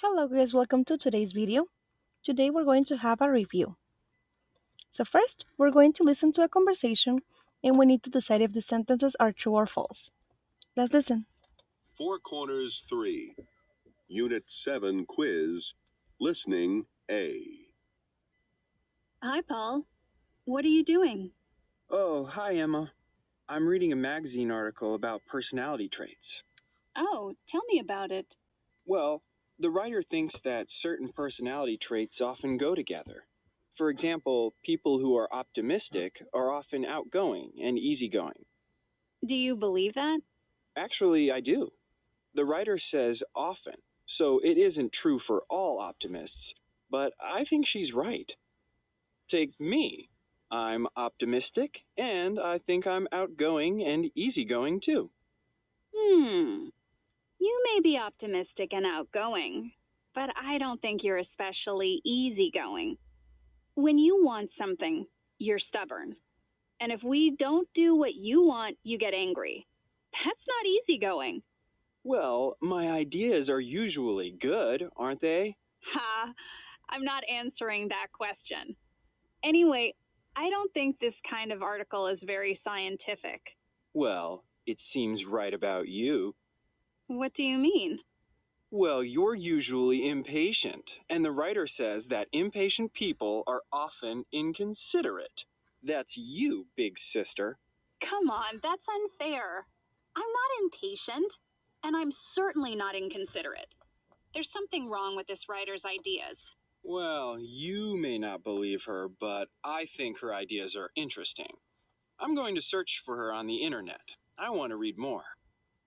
Hello guys, welcome to today's video. Today we're going to have a review. So first, we're going to listen to a conversation and we need to decide if the sentences are true or false. Let's listen. Four Corners 3, Unit 7 Quiz, Listening A. Hi, Paul. What are you doing? Oh, hi, Emma. I'm reading a magazine article about personality traits. Oh, tell me about it. Well, the writer thinks that certain personality traits often go together. For example, people who are optimistic are often outgoing and easygoing. Do you believe that? Actually, I do. The writer says often, so it isn't true for all optimists, but I think she's right. Take me. I'm optimistic, and I think I'm outgoing and easygoing too. Hmm. You may be optimistic and outgoing, but I don't think you're especially easygoing. When you want something, you're stubborn. And if we don't do what you want, you get angry. That's not easygoing. Well, my ideas are usually good, aren't they? Ha! I'm not answering that question. Anyway, I don't think this kind of article is very scientific. Well, it seems right about you. What do you mean? Well, you're usually impatient, and the writer says that impatient people are often inconsiderate. That's you, big sister. Come on, that's unfair. I'm not impatient, and I'm certainly not inconsiderate. There's something wrong with this writer's ideas. Well, you may not believe her, but I think her ideas are interesting. I'm going to search for her on the internet. I want to read more.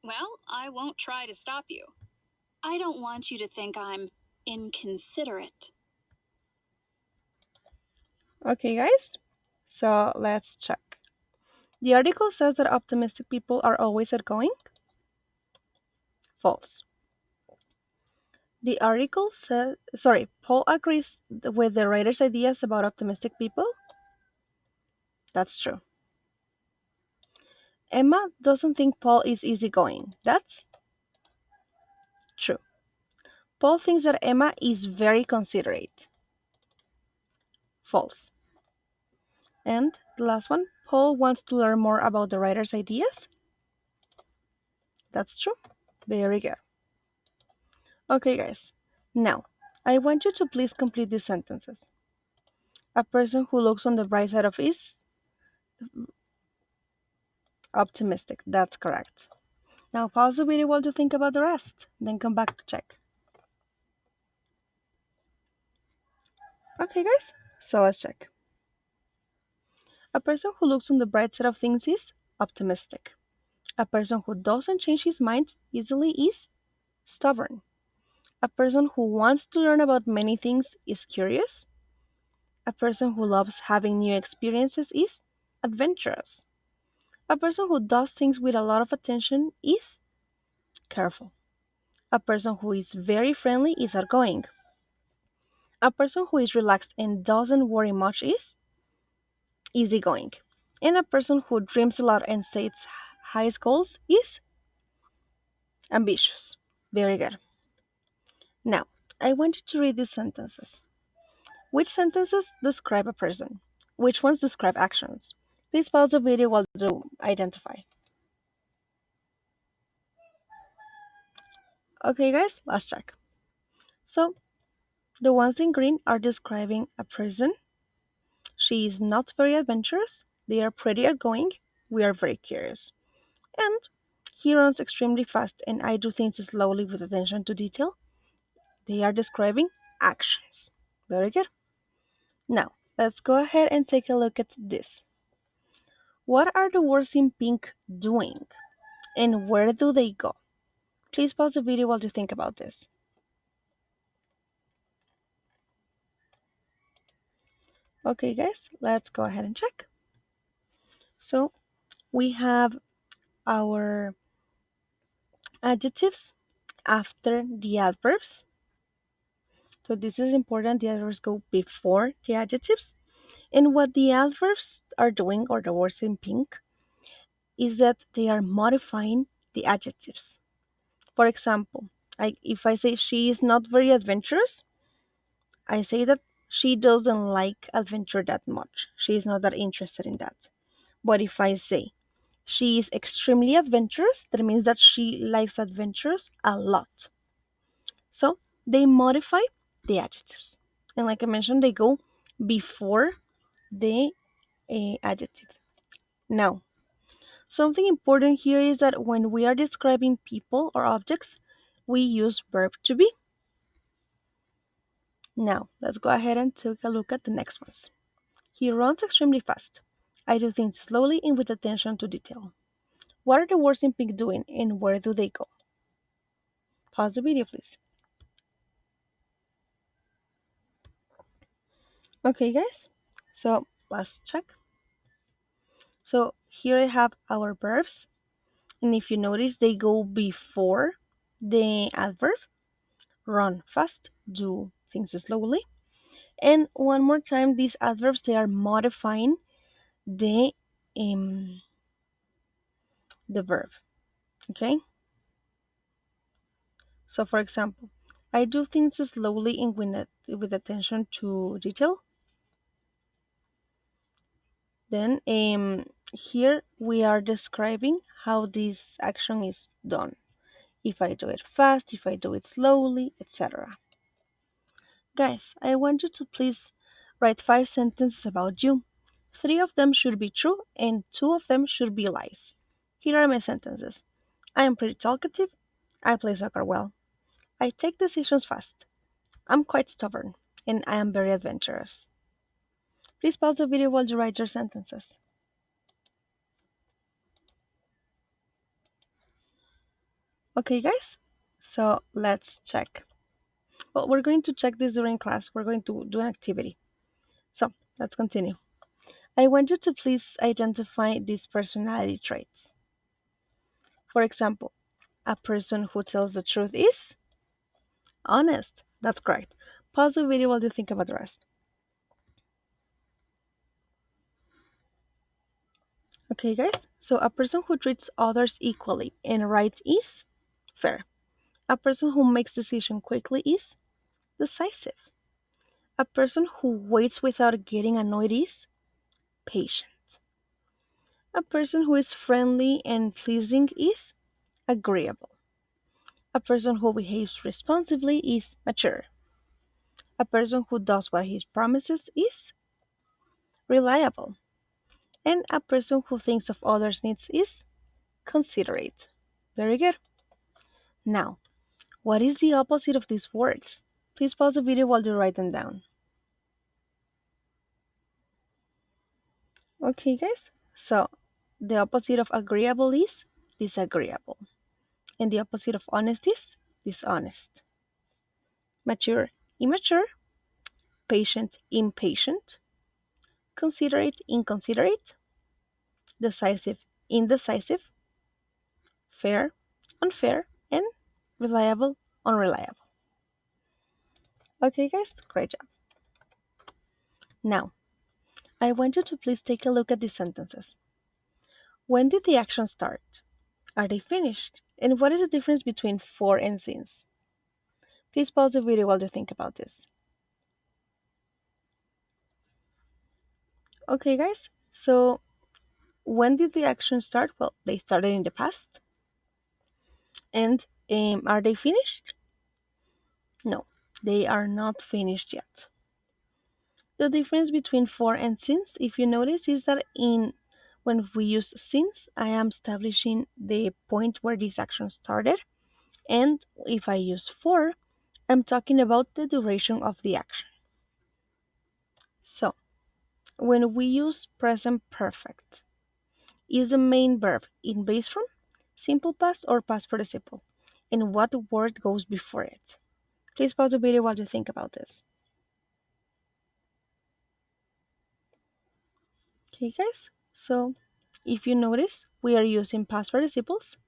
Well, I won't try to stop you. I don't want you to think I'm inconsiderate. Okay guys, so let's check. The article says that optimistic people are always outgoing. False. The article says, Paul agrees with the writer's ideas about optimistic people. That's true. Emma doesn't think Paul is easygoing. That's true. Paul thinks that Emma is very considerate. False. And the last one, Paul wants to learn more about the writer's ideas. That's true. Very good. Okay, guys. Now, I want you to please complete these sentences. A person who looks on the bright side of is optimistic. That's correct. Now pause the video while you think about the rest, then come back to check. Okay, guys, so let's check. A person who looks on the bright side of things is optimistic. A person who doesn't change his mind easily is stubborn. A person who wants to learn about many things is curious. A person who loves having new experiences is adventurous. A person who does things with a lot of attention is careful. A person who is very friendly is outgoing. A person who is relaxed and doesn't worry much is easygoing. And a person who dreams a lot and sets high goals is ambitious. Very good. Now, I want you to read these sentences. Which sentences describe a person? Which ones describe actions? Please pause the video while you identify. Okay, guys, let's check. So, the ones in green are describing a person. She is not very adventurous. They are pretty outgoing. We are very curious. And he runs extremely fast and I do things slowly with attention to detail. They are describing actions. Very good. Now, let's go ahead and take a look at this. What are the words in pink doing? And where do they go? Please pause the video while you think about this. Okay, guys, let's go ahead and check. So, we have our adjectives after the adverbs. So, this is important. The adverbs go before the adjectives. And what the adverbs are doing, or the words in pink, is that they are modifying the adjectives. For example, Like if I say she is not very adventurous, I say that she doesn't like adventure that much. She is not that interested in that. But if I say she is extremely adventurous, that means that she likes adventures a lot. So they modify the adjectives. And like I mentioned, they go before the adjective. Now, something important here is that when we are describing people or objects, we use verb to be. Now, let's go ahead and take a look at the next ones. He runs extremely fast. I do things slowly and with attention to detail. What are the words in pink doing and where do they go? Pause the video, please. Okay, guys, so let's check. So here I have our verbs, and if you notice, they go before the adverb. Run fast, do things slowly. And one more time, these adverbs, they are modifying the um, the verb. Okay. So for example, I do things slowly and with attention to detail. Then here we are describing how this action is done. If I do it fast, if I do it slowly, etc. Guys, I want you to please write 5 sentences about you. 3 of them should be true and 2 of them should be lies. Here are my sentences. I am pretty talkative. I play soccer well. I take decisions fast. I'm quite stubborn. And I am very adventurous. Please pause the video while you write your sentences. Okay, guys? So let's check. Well, we're going to check this during class. We're going to do an activity. So let's continue. I want you to please identify these personality traits. For example, a person who tells the truth is honest. That's correct. Pause the video while you think about the rest. Okay, guys? So a person who treats others equally and right is fair. A person who makes decision quickly is decisive. A person who waits without getting annoyed is patient. A person who is friendly and pleasing is agreeable. A person who behaves responsibly is mature. A person who does what he promises is reliable. And a person who thinks of others' needs is considerate. Very good. Now, what is the opposite of these words? Please pause the video while you write them down. Okay, guys? So, the opposite of agreeable is disagreeable. And the opposite of honest is dishonest. Mature, immature. Patient, impatient. Considerate, inconsiderate. Decisive, indecisive. Fair, unfair. And reliable, unreliable. Okay, guys? Great job. Now, I want you to please take a look at these sentences. When did the action start? Are they finished? And what is the difference between for and since? Please pause the video while you think about this. Okay, guys, so when did the action start? Well, they started in the past. And are they finished? No, they are not finished yet. The difference between for and since, if you notice, is that when we use since, I am establishing the point where this action started. And if I use for, I'm talking about the duration of the action. So, when we use present perfect, is the main verb in base form, simple past, or past participle? And what word goes before it? Please pause the video while you think about this. Okay, guys? So, if you notice, we are using past participles: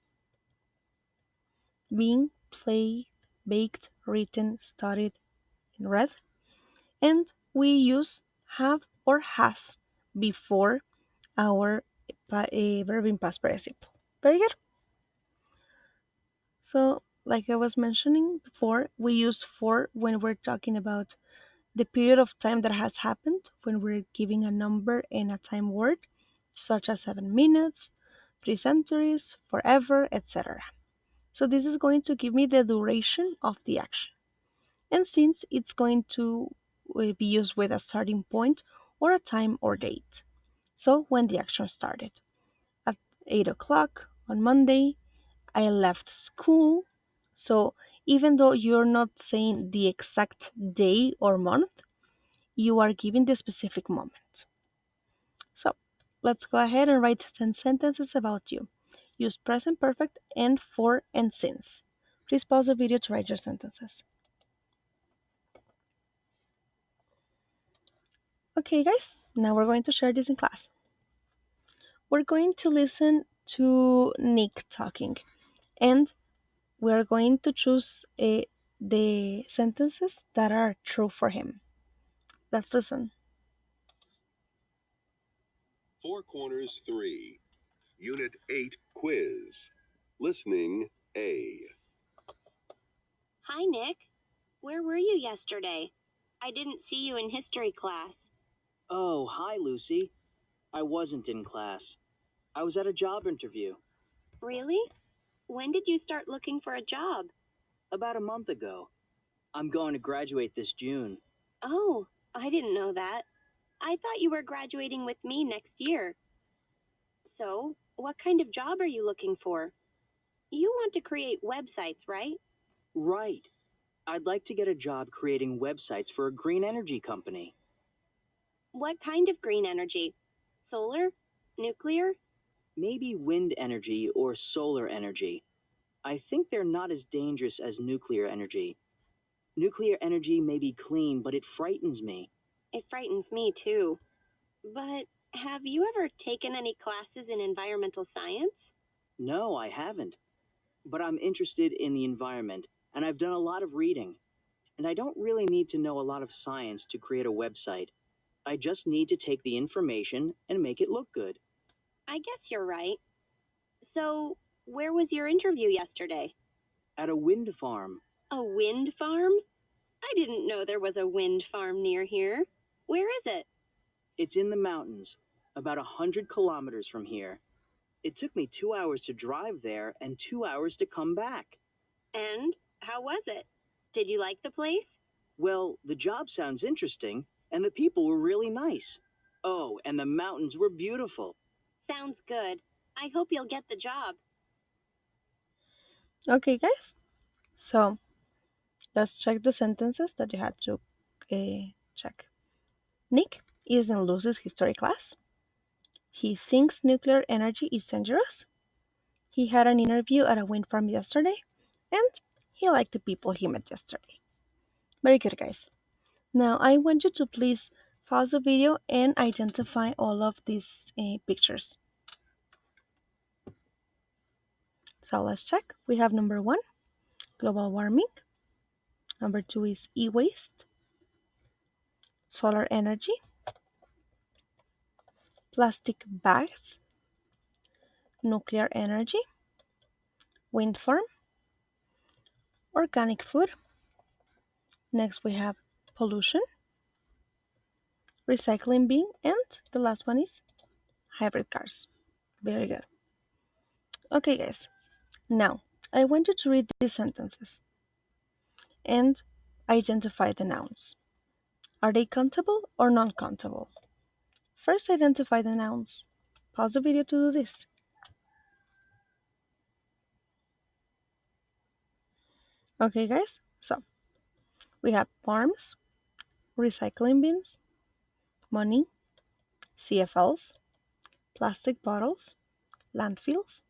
been, played, baked, written, studied, and read. And we use have or has before our verb in past participle. Very good. So like I was mentioning before, we use for when we're talking about the period of time that has happened, when we're giving a number and a time word, such as 7 minutes, 3 centuries, forever, etc. So this is going to give me the duration of the action. And since it's going to be used with a starting point or a time or date. So when the action started. At 8 o'clock on Monday, I left school. So even though you're not saying the exact day or month, you are giving the specific moment. So let's go ahead and write 10 sentences about you. Use present perfect and for and since. Please pause the video to write your sentences. Okay, guys, now we're going to share this in class. We're going to listen to Nick talking, and we're going to choose the sentences that are true for him. Let's listen. Four Corners 3, Unit 8 Quiz. Listening A. Hi, Nick. Where were you yesterday? I didn't see you in history class. Oh, hi, Lucy. I wasn't in class. I was at a job interview. Really? When did you start looking for a job? About a month ago. I'm going to graduate this June. Oh, I didn't know that. I thought you were graduating with me next year. So, what kind of job are you looking for? You want to create websites, right? Right. I'd like to get a job creating websites for a green energy company. What kind of green energy? Solar? Nuclear? Maybe wind energy or solar energy. I think they're not as dangerous as nuclear energy. Nuclear energy may be clean, but it frightens me. It frightens me too. But have you ever taken any classes in environmental science? No, I haven't. But I'm interested in the environment, and I've done a lot of reading. And I don't really need to know a lot of science to create a website. I just need to take the information and make it look good. I guess you're right. So, where was your interview yesterday? At a wind farm. A wind farm? I didn't know there was a wind farm near here. Where is it? It's in the mountains, about 100 kilometers from here. It took me 2 hours to drive there and 2 hours to come back. And how was it? Did you like the place? Well, the job sounds interesting, and the people were really nice. Oh, and the mountains were beautiful. Sounds good. I hope you'll get the job. Okay, guys. So let's check the sentences that you had to check. Nick is in Lucy's history class. He thinks nuclear energy is dangerous. He had an interview at a wind farm yesterday, and he liked the people he met yesterday. Very good, guys. Now I want you to please pause the video and identify all of these pictures. So let's check. We have number 1, global warming. Number 2 is e-waste, solar energy, plastic bags, nuclear energy, wind farm, organic food. Next we have pollution, recycling bin, and the last one is hybrid cars. Very good. Okay, guys. Now I want you to read these sentences and identify the nouns. Are they countable or non-countable? First, identify the nouns. Pause the video to do this. Okay, guys. So we have farms, recycling bins, money, CFLs, plastic bottles, landfills,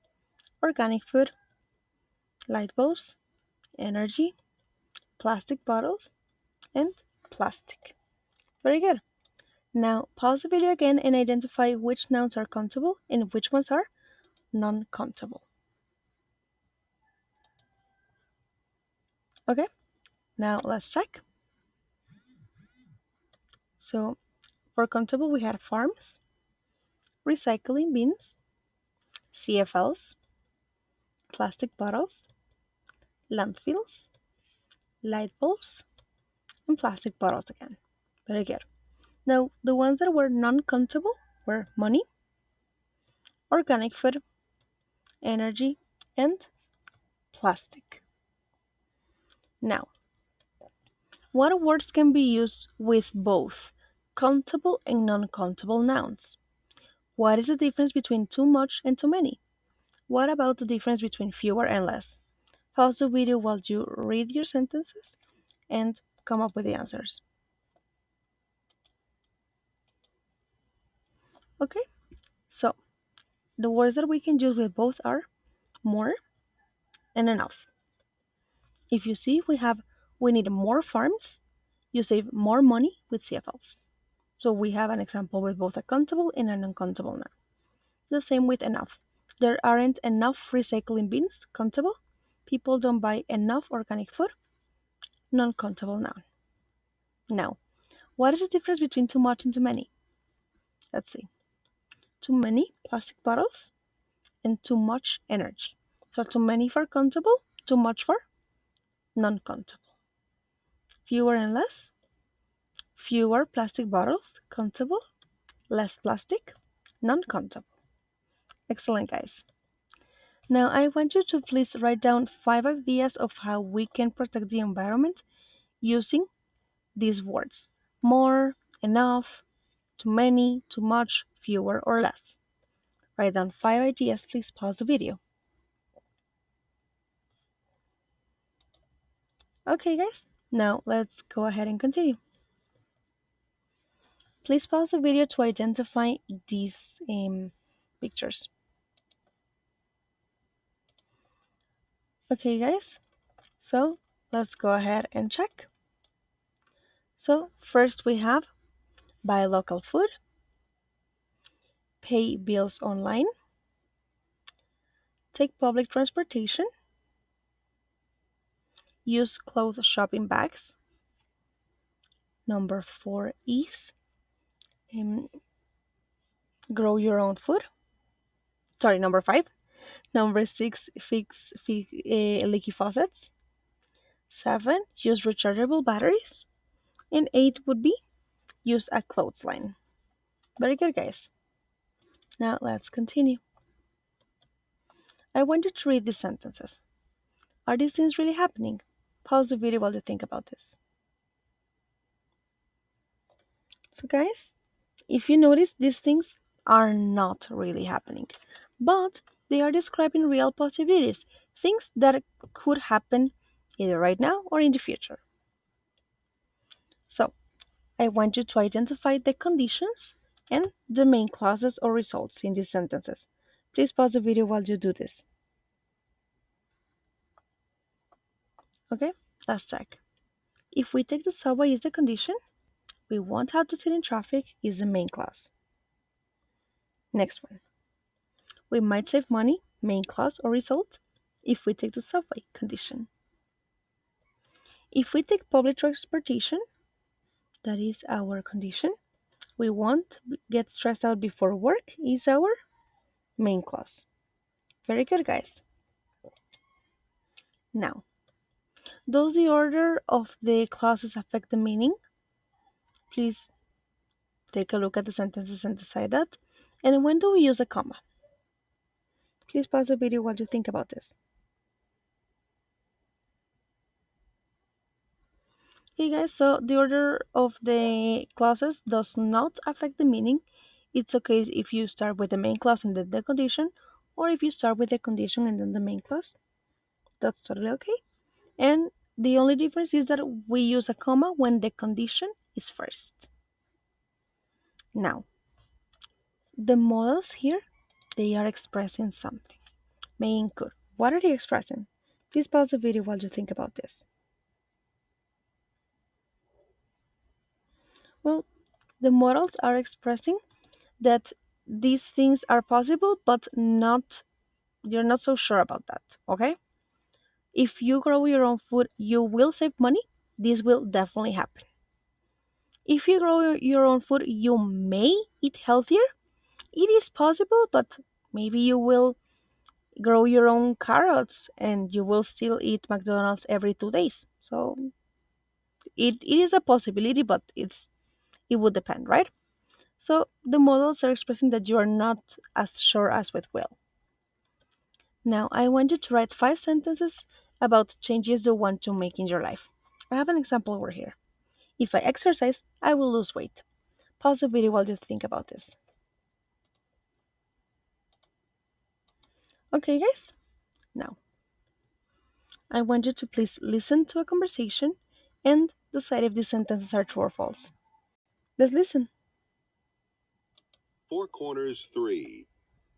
organic food, light bulbs, energy, plastic bottles, and plastic. Very good. Now pause the video again and identify which nouns are countable and which ones are non-countable. Okay, now let's check. So for countable we had farms, recycling bins, CFLs, plastic bottles, landfills, light bulbs, and plastic bottles again. Very good. Now, the ones that were non-countable were money, organic food, energy, and plastic. Now, what words can be used with both countable and non-countable nouns? What is the difference between too much and too many? What about the difference between fewer and less? Pause the video while you read your sentences and come up with the answers. Okay, so the words that we can use with both are more and enough. If you see, we need more farms, you save more money with CFLs. So we have an example with both a countable and an uncountable noun. The same with enough. There aren't enough recycling bins, countable. People don't buy enough organic food, non-countable noun. Now, what is the difference between too much and too many? Let's see. Too many plastic bottles and too much energy. So too many for countable, too much for non-countable. Fewer and less, fewer plastic bottles, countable, less plastic, non-countable. Excellent, guys. Now I want you to please write down 5 ideas of how we can protect the environment using these words. More, enough, too many, too much, fewer, or less. Write down 5 ideas, please pause the video. Okay, guys, now let's go ahead and continue. Please pause the video to identify these pictures. Okay, guys, so let's go ahead and check. So first we have buy local food, pay bills online, take public transportation, use cloth shopping bags. Number 4 is grow your own food. Sorry, number 5. Number 6, fix leaky faucets. 7, use rechargeable batteries. And 8 would be use a clothesline. Very good, guys. Now let's continue. I want you to read these sentences. Are these things really happening? Pause the video while you think about this. So, guys, if you notice, these things are not really happening, but they are describing real possibilities, things that could happen either right now or in the future. So, I want you to identify the conditions and the main clauses or results in these sentences. Please pause the video while you do this. Okay, let's check. If we take the subway is the condition, we won't have to sit in traffic is the main clause. Next one. We might save money, main clause or result, if we take the subway condition. If we take public transportation, that is our condition. We won't get stressed out before work is our main clause. Very good, guys. Now, does the order of the clauses affect the meaning? Please take a look at the sentences and decide that. And when do we use a comma? Please pause the video while you think about this. Okay, guys, so the order of the clauses does not affect the meaning. It's okay if you start with the main clause and then the condition, or if you start with the condition and then the main clause. That's totally okay. And the only difference is that we use a comma when the condition is first. Now, the models here, they are expressing something. May and could. What are they expressing? Please pause the video while you think about this. Well, the models are expressing that these things are possible, but you're not so sure about that, okay? If you grow your own food, you will save money. This will definitely happen. If you grow your own food, you may eat healthier. It is possible, but maybe you will grow your own carrots and you will still eat McDonald's every 2 days. So it is a possibility, but it would depend, right? So the models are expressing that you are not as sure as with Will. Now I want you to write 5 sentences about changes you want to make in your life. I have an example over here. If I exercise, I will lose weight. Pause the video while you think about this. Okay, guys? Now, I want you to please listen to a conversation and decide if these sentences are true or false. Let's listen. Four Corners 3,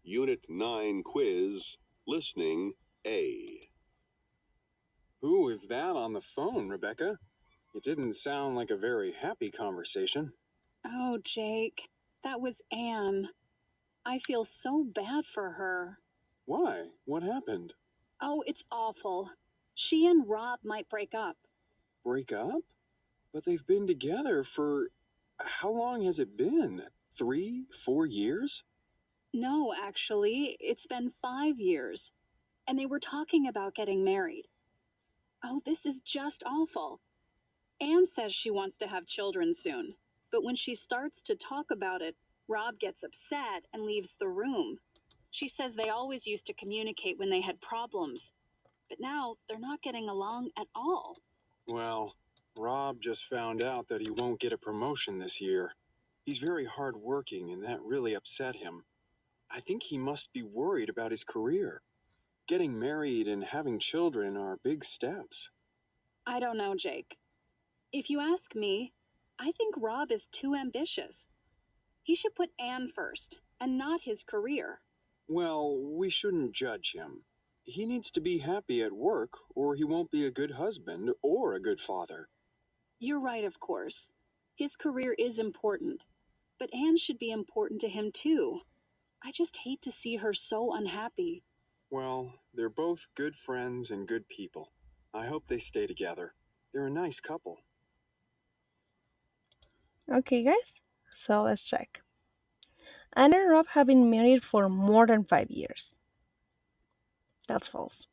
Unit 9 quiz, listening A. Who is that on the phone, Rebecca? It didn't sound like a very happy conversation. Oh, Jake, that was Anne. I feel so bad for her. Why? What happened? Oh, it's awful. She and Rob might break up. Break up? But they've been together for. How long has it been? 3, 4 years? No, actually, it's been 5 years. And they were talking about getting married. Oh, this is just awful. Anne says she wants to have children soon, but when she starts to talk about it, Rob gets upset and leaves the room. She says they always used to communicate when they had problems, but now they're not getting along at all. Well, Rob just found out that he won't get a promotion this year. He's very hardworking, and that really upset him. I think he must be worried about his career. Getting married and having children are big steps. I don't know, Jake. If you ask me, I think Rob is too ambitious. He should put Anne first, and not his career. Well, we shouldn't judge him. He needs to be happy at work, or he won't be a good husband or a good father. You're right, of course. His career is important, but Anne should be important to him too. I just hate to see her so unhappy. Well, they're both good friends and good people. I hope they stay together. They're a nice couple. Okay, guys? So let's check. Anne and Rob have been married for more than 5 years. That's false.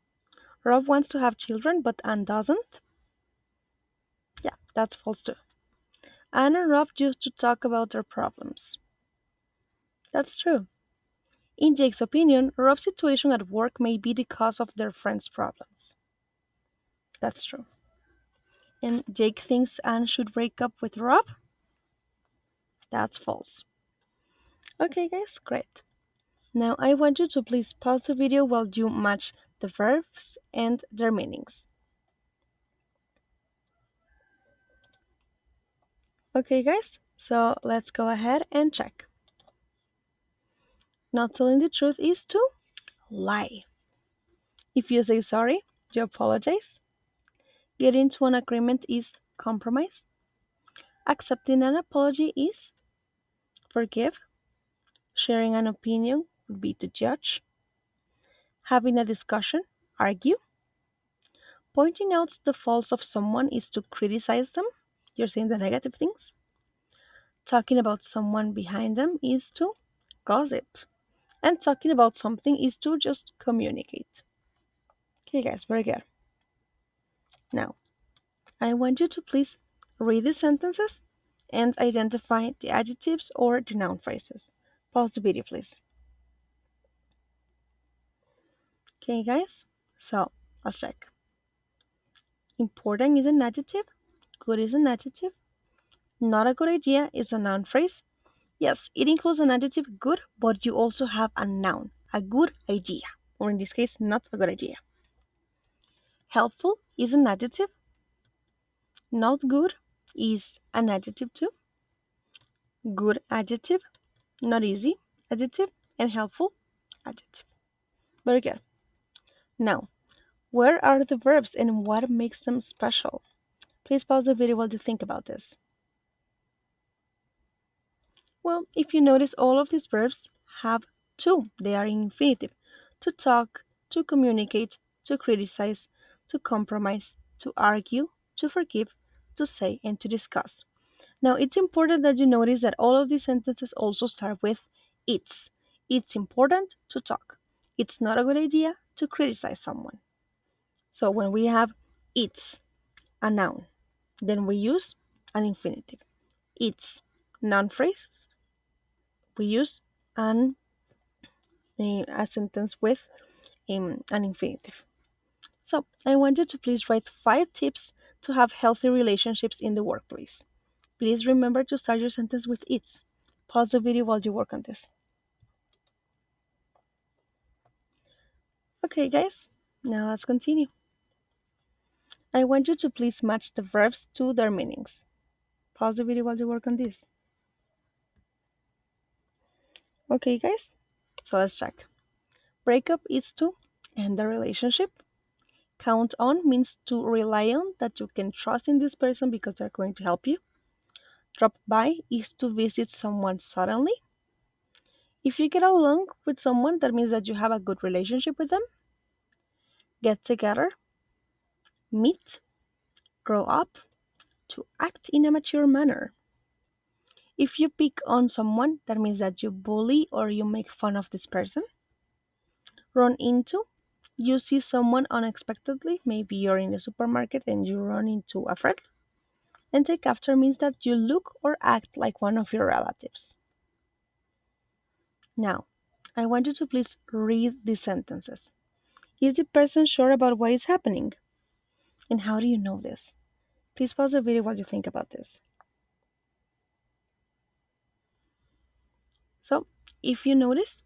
Rob wants to have children, but Anne doesn't. Yeah, that's false too. Anne and Rob used to talk about their problems. That's true. In Jake's opinion, Rob's situation at work may be the cause of their friends' problems. That's true. And Jake thinks Anne should break up with Rob? That's false. Okay, guys, great. Now I want you to please pause the video while you match the verbs and their meanings. Okay, guys, so let's go ahead and check. Not telling the truth is to lie. If you say sorry, you apologize. Getting to an agreement is compromise. Accepting an apology is forgive. Sharing an opinion would be to judge. Having a discussion, argue. Pointing out the faults of someone is to criticize them. You're saying the negative things. Talking about someone behind them is to gossip. And talking about something is to just communicate. Okay, guys, very good. Now, I want you to please read the sentences and identify the adjectives or the noun phrases. Pause the video, please. Okay, guys, so let's check. Important is an adjective, good is an adjective, not a good idea is a noun phrase. Yes, it includes an adjective good, but you also have a noun, a good idea, or in this case, not a good idea. Helpful is an adjective, not good is an adjective too. Good adjective, not easy adjective, and helpful adjective. Very good. Now, where are the verbs and what makes them special? Please pause the video while you think about this. Well, if you notice, all of these verbs have to. They are in infinitive. To talk, to communicate, to criticize, to compromise, to argue, to forgive, to say, and to discuss. Now, it's important that you notice that all of these sentences also start with it's. It's important to talk. It's not a good idea to criticize someone. So when we have it's a noun, then we use an infinitive. It's noun phrase, we use an a sentence with an infinitive. So I want you to please write 5 tips to have healthy relationships in the workplace. Please remember to start your sentence with it's. Pause the video while you work on this. Okay, guys, now let's continue. I want you to please match the verbs to their meanings. Pause the video while you work on this. Okay, guys, so let's check. Break up is to end the relationship. Count on means to rely on, that you can trust in this person because they're going to help you. Drop by is to visit someone suddenly. If you get along with someone, that means that you have a good relationship with them. Get together, meet, grow up, to act in a mature manner. If you pick on someone, that means that you bully or you make fun of this person. Run into, you see someone unexpectedly, maybe you're in the supermarket and you run into a friend. And take after means that you look or act like one of your relatives. Now, I want you to please read these sentences. Is the person sure about what is happening? And how do you know this? Please pause the video while you think about this. So, if you notice,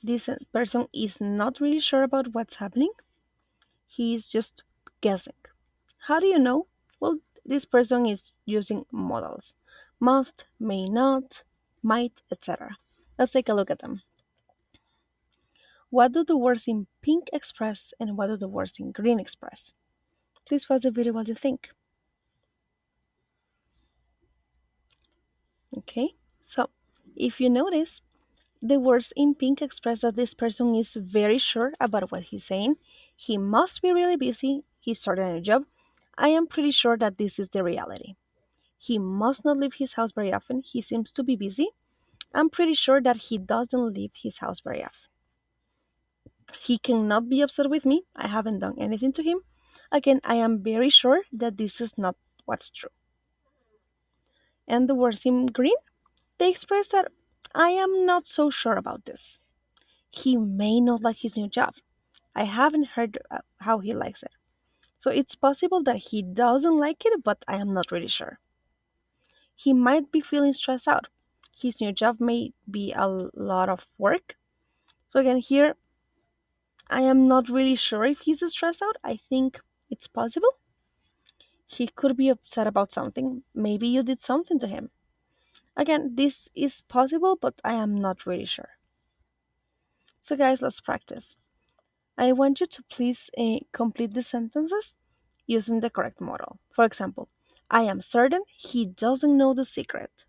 this person is not really sure about what's happening. He is just guessing. How do you know? Well, this person is using modals. Must, may not, might, etc. Let's take a look at them. What do the words in pink express and what do the words in green express? Please pause the video while you think. Okay, so if you notice, the words in pink express that this person is very sure about what he's saying. He must be really busy. He's starting a new job. I am pretty sure that this is the reality. He must not leave his house very often. He seems to be busy. I'm pretty sure that he doesn't leave his house very often. He cannot be upset with me. I haven't done anything to him. Again, I am very sure that this is not what's true. And the words in green, they express that I am not so sure about this. He may not like his new job. I haven't heard how he likes it. So it's possible that he doesn't like it, but I am not really sure. He might be feeling stressed out. His new job may be a lot of work. So again, here, I am not really sure if he's stressed out. I think it's possible. He could be upset about something. Maybe you did something to him. Again, this is possible, but I am not really sure. So guys, let's practice. I want you to please complete the sentences using the correct model. For example, I am certain he doesn't know the secret.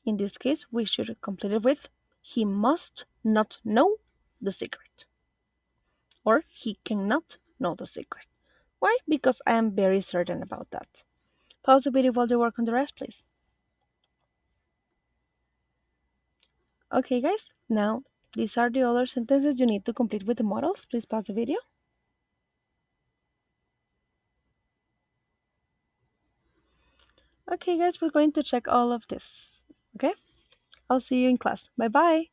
In this case, we should complete it with he must not know the secret. Or he cannot know the secret. Why? Because I am very certain about that. Pause the video while you work on the rest, please. Okay, guys, now these are the other sentences you need to complete with the models. Please pause the video. Okay, guys, we're going to check all of this. Okay? I'll see you in class. Bye bye.